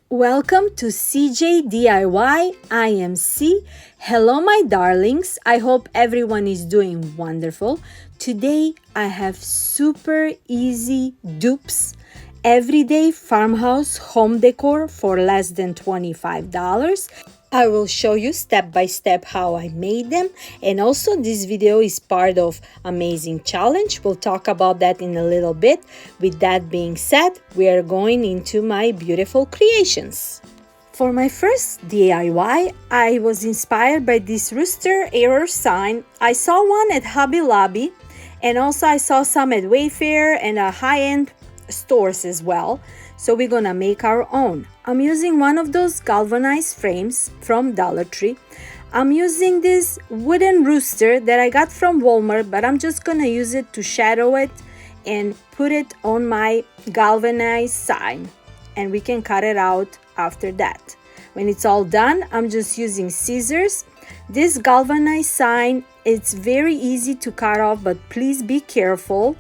Welcome to CJ DIY. I am C. Hello, my darlings. I hope everyone is doing wonderful. Today, I have super easy dupes, everyday farmhouse home decor for less than $25. I will show you step by step how I made them, and also this video is part of amazing challenge. We'll talk about that in a little bit. With that being said, we are going into my beautiful creations. For my first DIY, I was inspired by this Rooster error sign. I saw one at Hobby Lobby, and also I saw some at Wayfair and high-end stores as well. So we're gonna make our own. I'm using one of those galvanized frames from Dollar Tree. I'm using this wooden rooster that I got from Walmart, but I'm just gonna use it to shadow it and put it on my galvanized sign, and we can cut it out after that. When it's all done, I'm just using scissors. This galvanized sign, it's very easy to cut off, but please be careful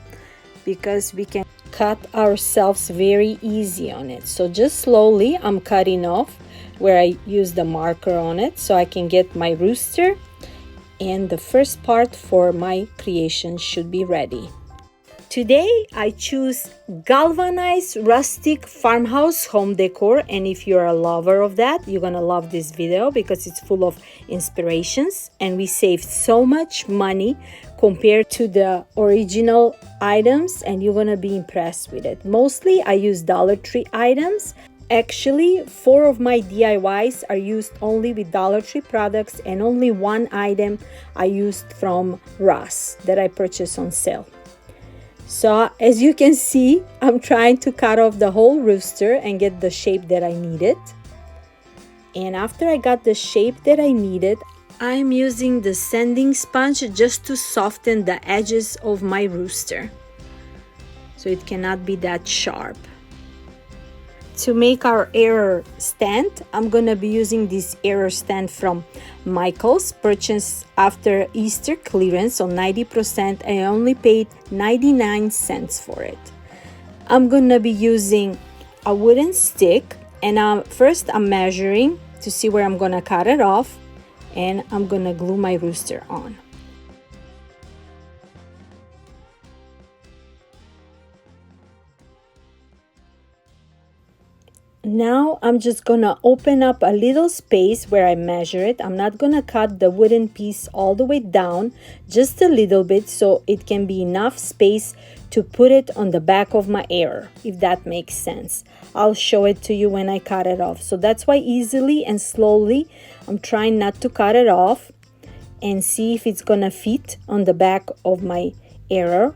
because we can cut ourselves very easy on it. So just slowly I'm cutting off where I use the marker on it so I can get my rooster, and the first part for my creation should be ready. Today I choose galvanized rustic farmhouse home decor, and if you're a lover of that, you're gonna love this video because it's full of inspirations, and we saved so much money compared to the original items, and you're gonna be impressed with it. Mostly I use Dollar Tree items. Actually, 4 of my DIYs are used only with Dollar Tree products, and only 1 item I used from Ross that I purchased on sale. So as you can see, I'm trying to cut off the whole rooster and get the shape that I needed. And after I got the shape that I needed, I'm using the sanding sponge just to soften the edges of my rooster, so it cannot be that sharp. To make our error stand, I'm gonna be using this error stand from Michael's, purchased after Easter clearance on 90%. I only paid 99 cents for it. I'm gonna be using a wooden stick, and first I'm measuring to see where I'm gonna cut it off, and I'm gonna glue my rooster on. Now I'm just gonna open up a little space where I measure it. I'm not gonna cut the wooden piece all the way down, just a little bit, so it can be enough space to put it on the back of my error, if that makes sense. I'll show it to you when I cut it off. So that's why easily and slowly I'm trying not to cut it off, and see if it's gonna fit on the back of my error.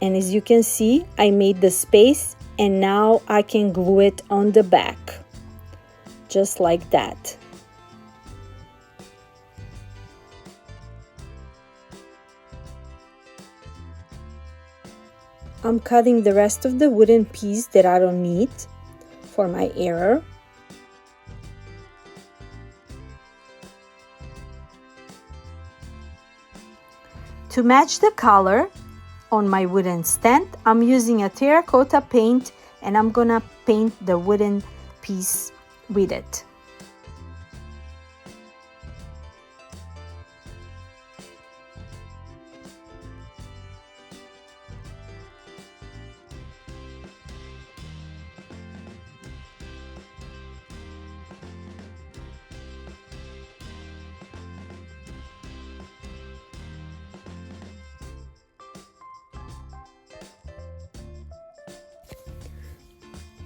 And as you can see, I made the space, and now I can glue it on the back, just like that. I'm cutting the rest of the wooden piece that I don't need for my error. To match the color on my wooden stand, I'm using a terracotta paint, and I'm gonna paint the wooden piece with it.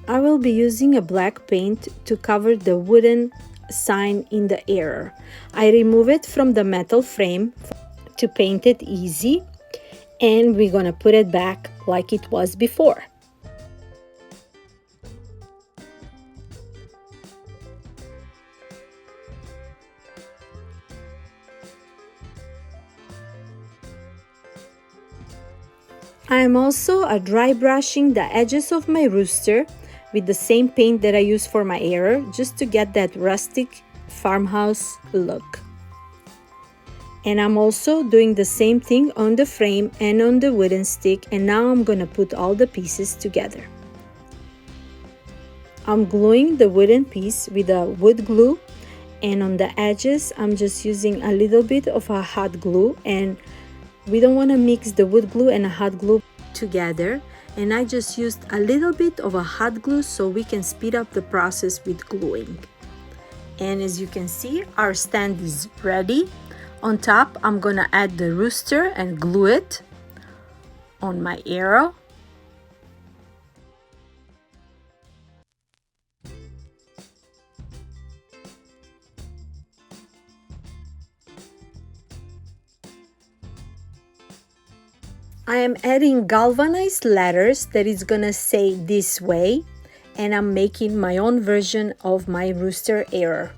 I will be using a black paint to cover the wooden sign in the error. I remove it from the metal frame to paint it easy, and we're gonna put it back like it was before. I am also dry brushing the edges of my rooster with the same paint that I use for my error, just to get that rustic farmhouse look. And I'm also doing the same thing on the frame and on the wooden stick, and now I'm gonna put all the pieces together. I'm gluing the wooden piece with a wood glue, and on the edges I'm just using a little bit of a hot glue, and we don't want to mix the wood glue and a hot glue together, and I just used a little bit of a hot glue so we can speed up the process with gluing. And as you can see, our stand is ready. On top I'm gonna add the rooster and glue it on my arrow. I am adding galvanized letters that is gonna say this way, and I'm making my own version of my rooster arrow.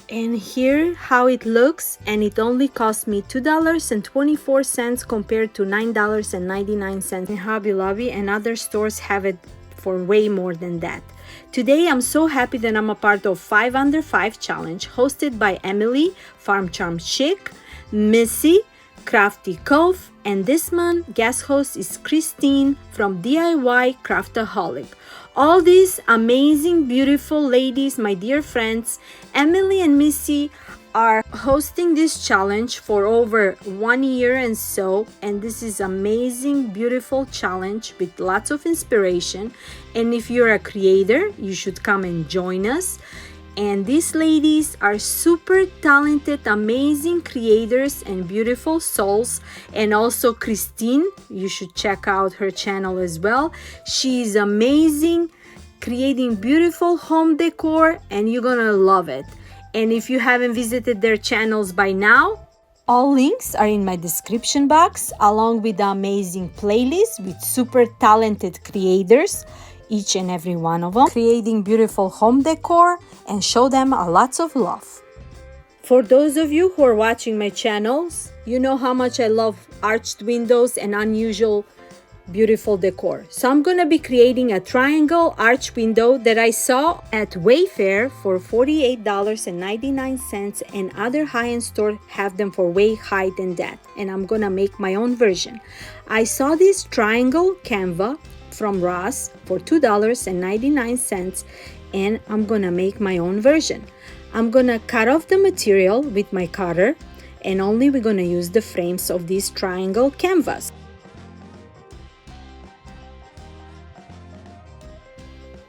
And here how it looks, and it only cost me $2.24 compared to $9.99 in Hobby Lobby, and other stores have it for way more than that. Today I'm so happy that I'm a part of 5 Under 5 challenge hosted by Emily, Farm Charm Chic, Missi, Crafty Cove, and this month guest host is Christine from DIY Craftaholic. All these amazing, beautiful ladies, my dear friends, Emily and Missi, are hosting this challenge for over 1 year and so, and this is amazing, beautiful challenge with lots of inspiration. And if you're a creator, you should come and join us. And these ladies are super talented, amazing creators and beautiful souls. And also Christine, you should check out her channel as well. She is amazing, creating beautiful home decor, and you're gonna love it. And if you haven't visited their channels by now, all links are in my description box, along with the amazing playlist with super talented creators, each and every one of them, creating beautiful home decor, and show them a lots of love. For those of you who are watching my channels, you know how much I love arched windows and unusual beautiful decor. So I'm gonna be creating a triangle arch window that I saw at Wayfair for $48.99, and other high-end stores have them for way higher than that, and I'm gonna make my own version. I saw this triangle canvas from Ross for $2.99, and I'm gonna make my own version. I'm gonna cut off the material with my cutter, and only we're gonna use the frames of this triangle canvas.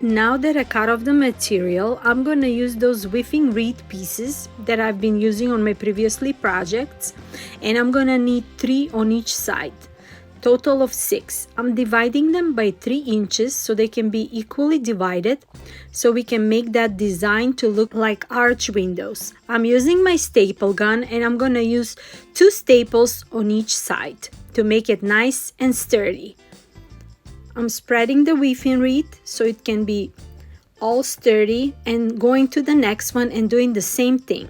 Now that I cut off the material, I'm gonna use those whiffing reed pieces that I've been using on my previously projects, and I'm gonna need 3 on each side, total of 6. I'm dividing them by 3 inches so they can be equally divided, so we can make that design to look like arch windows. I'm using my staple gun, and I'm gonna use 2 staples on each side to make it nice and sturdy. I'm spreading the weaving reed so it can be all sturdy, and going to the next one and doing the same thing.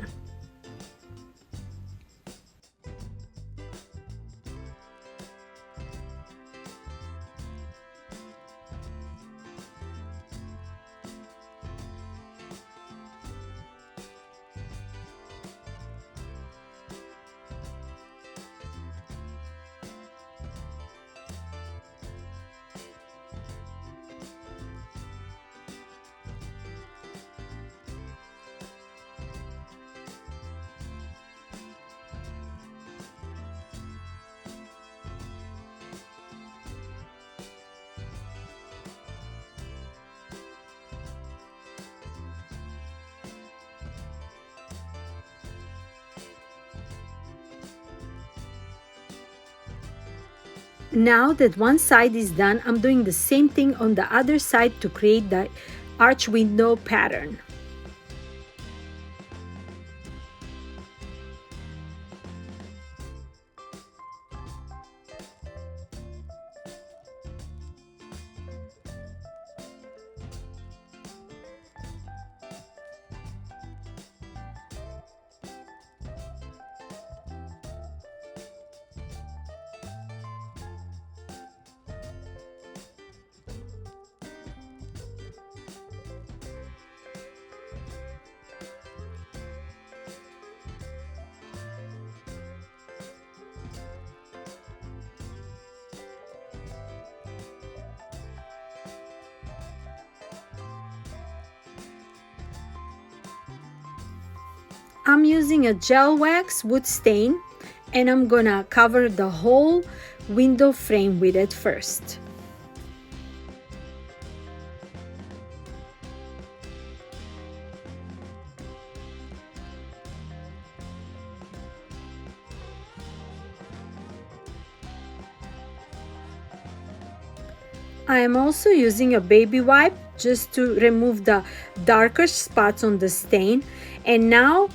Now that one side is done, I'm doing the same thing on the other side to create the arch window pattern. I'm using a gel wax wood stain, and I'm gonna cover the whole window frame with it first. I am also using a baby wipe just to remove the darker spots on the stain. And now,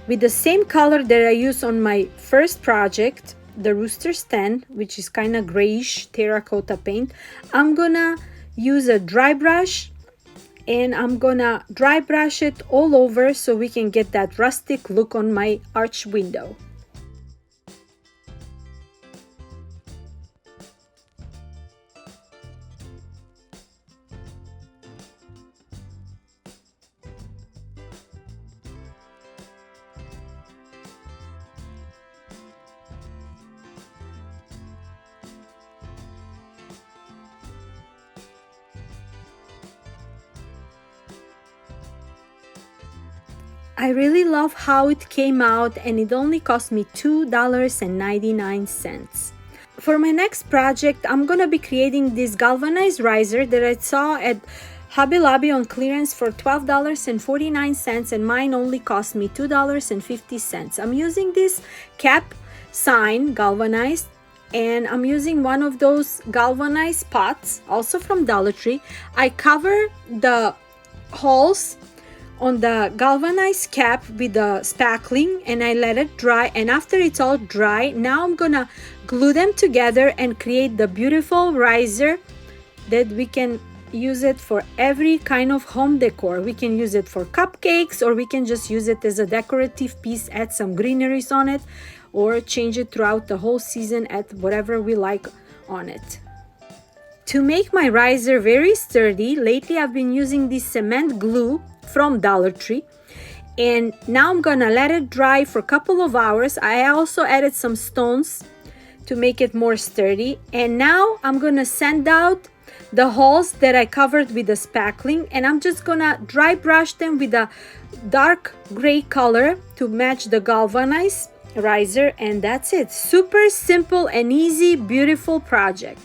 with the same color that I used on my first project, the Rooster stand, which is kind of grayish terracotta paint, I'm gonna use a dry brush and I'm gonna dry brush it all over so we can get that rustic look on my arch window. I really love how it came out, and it only cost me $2.99. For my next project, I'm gonna be creating this galvanized riser that I saw at Hobby Lobby on clearance for $12.49, and mine only cost me $2.50. I'm using this cap sign galvanized, and I'm using one of those galvanized pots, also from Dollar Tree. I cover the holes on the galvanized cap with the spackling, and I let it dry, and after it's all dry, now I'm gonna glue them together and create the beautiful riser that we can use it for every kind of home decor. We can use it for cupcakes, or we can just use it as a decorative piece, add some greeneries on it, or change it throughout the whole season at whatever we like on it. To make my riser very sturdy, lately I've been using this cement glue from Dollar Tree, and now I'm gonna let it dry for a couple of hours. I also added some stones to make it more sturdy, and now I'm gonna sand out the holes that I covered with the spackling, and I'm just gonna dry brush them with a dark gray color to match the galvanized riser, and that's it. Super simple and easy, beautiful project.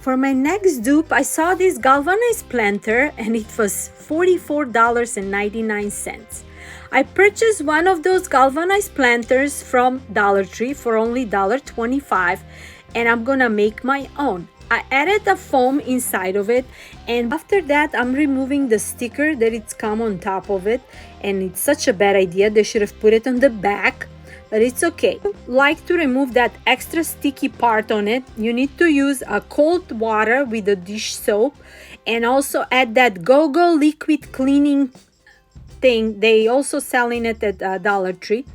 For my next dupe, I saw this galvanized planter, and it was $44.99. I purchased one of those galvanized planters from Dollar Tree for only $1.25, and I'm gonna make my own. I added a foam inside of it, and after that I'm removing the sticker that it's come on top of it, and it's such a bad idea. They should have put it on the back, but it's okay. Like to remove that extra sticky part on it, you need to use a cold water with a dish soap, and also add that Go-Go liquid cleaning thing. They also selling it at Dollar Tree,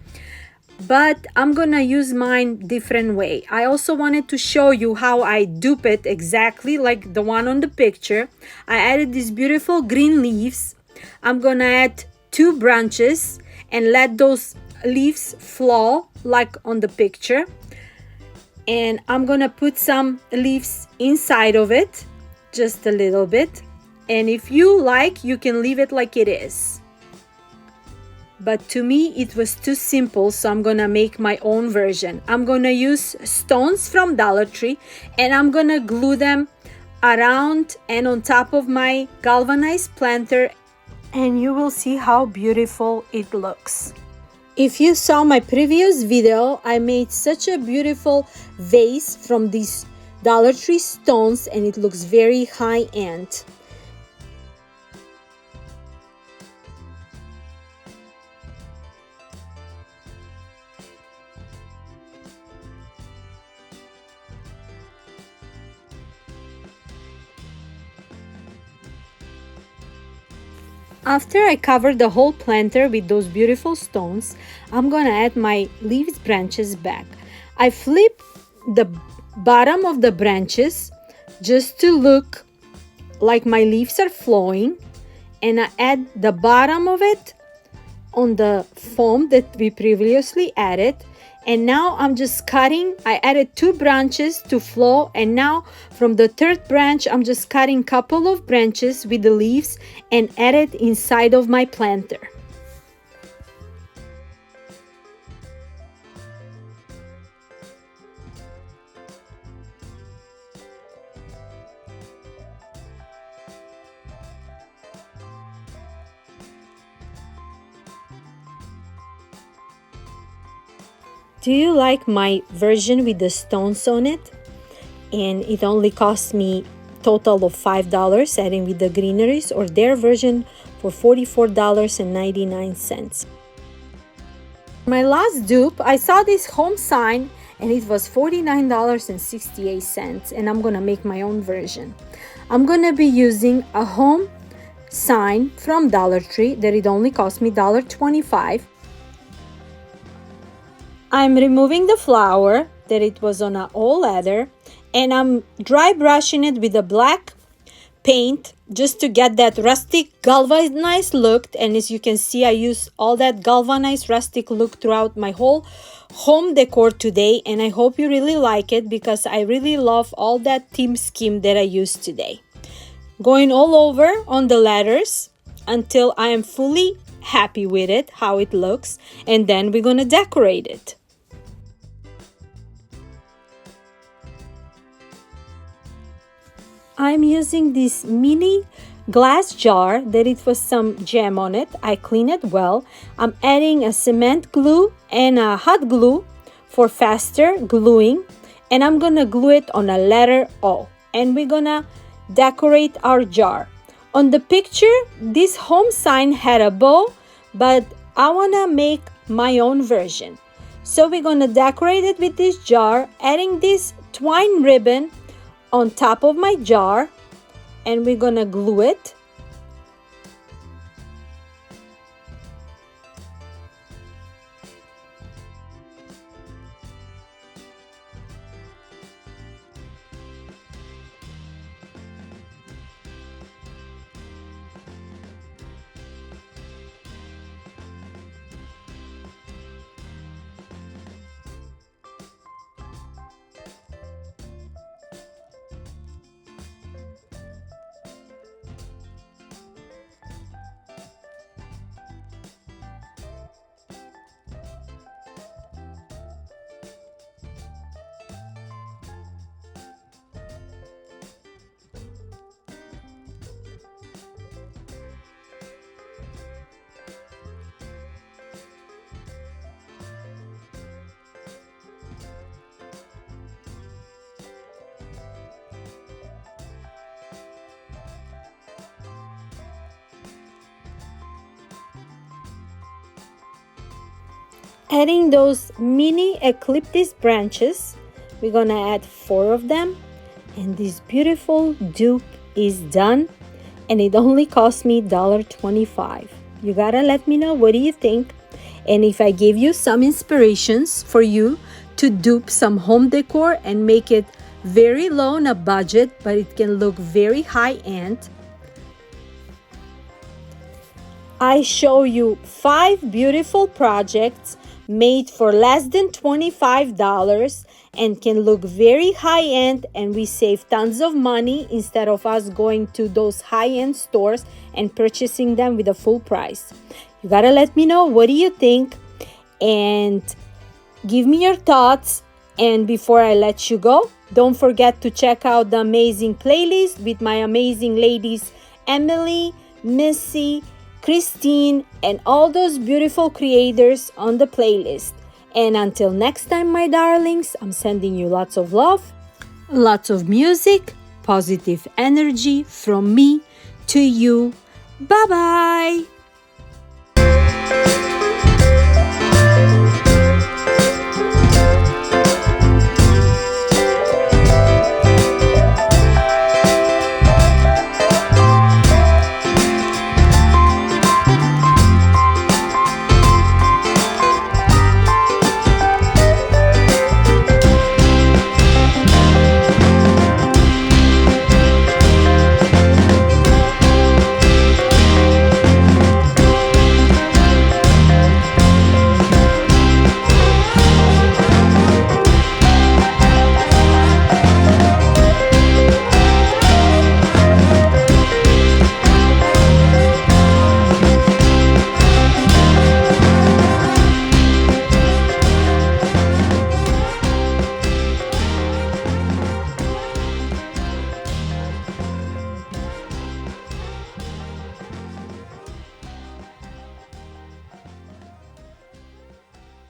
but I'm gonna use mine different way. I also wanted to show you how I dupe it exactly like the one on the picture. I added these beautiful green leaves. I'm gonna add 2 branches and let those leaves fall like on the picture, and I'm gonna put some leaves inside of it, just a little bit, and if you like, you can leave it like it is, but to me it was too simple, so I'm gonna make my own version. I'm gonna use stones from Dollar Tree, and I'm gonna glue them around and on top of my galvanized planter, and you will see how beautiful it looks. If you saw my previous video, I made such a beautiful vase from these Dollar Tree stones, and it looks very high-end. After I cover the whole planter with those beautiful stones, I'm gonna add my leaves branches back. I flip the bottom of the branches just to look like my leaves are flowing, and I add the bottom of it on the foam that we previously added, And now I'm just cutting. I added 2 branches to flow, and now from the 3rd branch I'm just cutting couple of branches with the leaves and add it inside of my planter. Do you like my version with the stones on it? And it only cost me total of $5 adding with the greeneries, or their version for $44.99. My last dupe, I saw this home sign and it was $49.68, and I'm gonna make my own version. I'm gonna be using a home sign from Dollar Tree that it only cost me $1.25. I'm removing the flower that it was on a all leather, and I'm dry brushing it with a black paint just to get that rustic galvanized look. And as you can see, I use all that galvanized rustic look throughout my whole home decor today, and I hope you really like it because I really love all that theme scheme that I used today. Going all over on the letters until I am fully happy with it, how it looks, and then we're gonna decorate it. I'm using this mini glass jar that it was some jam on it. I clean it well. I'm adding a cement glue and a hot glue for faster gluing, and I'm gonna glue it on a letter O, and we're gonna decorate our jar. On the picture, this home sign had a bow, but I wanna make my own version. So we're gonna decorate it with this jar, adding this twine ribbon on top of my jar, and we're gonna glue it. Adding those mini eucalyptus branches, we're gonna add 4 of them, and this beautiful dupe is done, and it only cost me $1.25. You gotta let me know, what do you think? And if I gave you some inspirations for you to dupe some home decor and make it very low on a budget, but it can look very high-end. I show you 5 beautiful projects made for less than $25 and can look very high-end, and we save tons of money instead of us going to those high-end stores and purchasing them with a full price. You gotta let me know, what do you think? And give me your thoughts. And before I let you go, don't forget to check out the amazing playlist with my amazing ladies, Emily, Missi, Christine, and all those beautiful creators on the playlist. And until next time, my darlings, I'm sending you lots of love, lots of music, positive energy from me to you. Bye-bye.